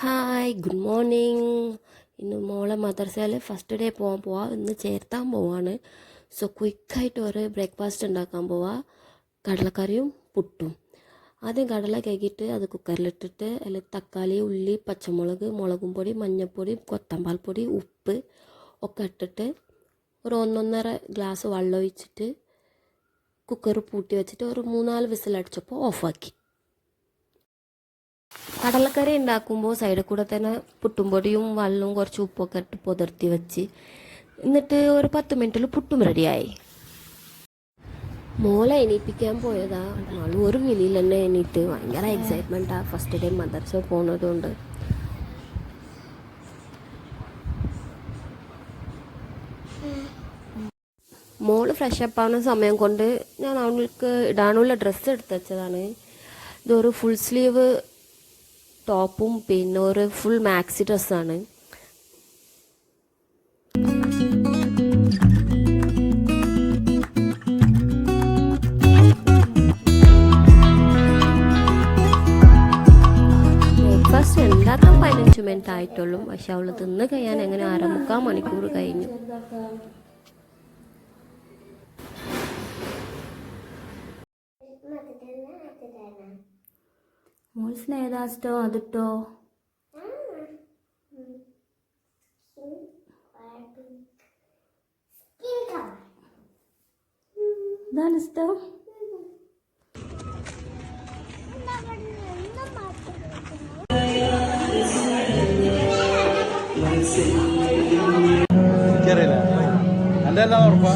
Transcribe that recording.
Hi good morning. ഇന്ന് മോളെ മദ്രസയിൽ ഫസ്റ്റ് ഡേ പോവാം. ഇന്ന് ചേർത്താൻ പോവാണ്. സോ ക്വിക്കായിട്ട് ഒരു ബ്രേക്ക്ഫാസ്റ്റ് ഉണ്ടാക്കാൻ പോവാം. കടലക്കറിയും പുട്ടും. ആദ്യം കടല കഴുകിയിട്ട് അത് കുക്കറിലിട്ടിട്ട് അതിൽ തക്കാളി, ഉള്ളി, പച്ചമുളക്, മുളകും പൊടി, മഞ്ഞൾപ്പൊടി, കൊത്തമ്പാൽ പൊടി, ഉപ്പ് ഒക്കെ ഇട്ടിട്ട് ഒരു 1.5 ഗ്ലാസ് വെള്ളം ഒഴിച്ചിട്ട് കുക്കർ പൂട്ടി വെച്ചിട്ട് ഒരു 3-4 വിസിലടിച്ചപ്പോൾ ഓഫാക്കി. കടലക്കറി ഉണ്ടാക്കുമ്പോൾ സൈഡിൽ കൂടെ തന്നെ പുട്ടും പൊടിയും വെള്ളവും കുറച്ച് ഉപ്പൊക്കെ ഇട്ട് പുതിർത്തി വെച്ച് എന്നിട്ട് ഒരു 10 മിനിറ്റിൽ പുട്ടും റെഡിയായി. മോളെ എണീപ്പിക്കാൻ പോയതാ. അവൾ ഒരു വിളിയിൽ തന്നെ എണീറ്റ് ഭയങ്കര എക്സൈറ്റ്മെൻറ്റാണ്. ഫസ്റ്റ് ഡേ മദർസ പോകുന്നതുകൊണ്ട്. മോള് ഫ്രഷപ്പ് ആവുന്ന സമയം കൊണ്ട് ഞാൻ അവൾക്ക് ഇടാനുള്ള ഡ്രസ്സ് എടുത്ത് വെച്ചതാണ്. ഇതൊരു ഫുൾ സ്ലീവ് ടോപ്പും പിന്നെ ഒരു ഫുൾ മാക്സി ഡ്രസ്സാണ്. ബ്രേക്ക്ഫാസ്റ്റ് ഉണ്ടാക്കാൻ 15 മിനിറ്റ് ആയിട്ടുള്ളൂ. പക്ഷെ അവൾ തിന്ന് കഴിയാൻ എങ്ങനെ 1/4 മണിക്കൂർ കഴിഞ്ഞു. മോൾസിന് ഏതാ ഇഷ്ടം അതിട്ടോ? ഇതാണ് ഇഷ്ടം. എനിക്കറിയില്ല എൻ്റെ എല്ലാം ഉറപ്പാ.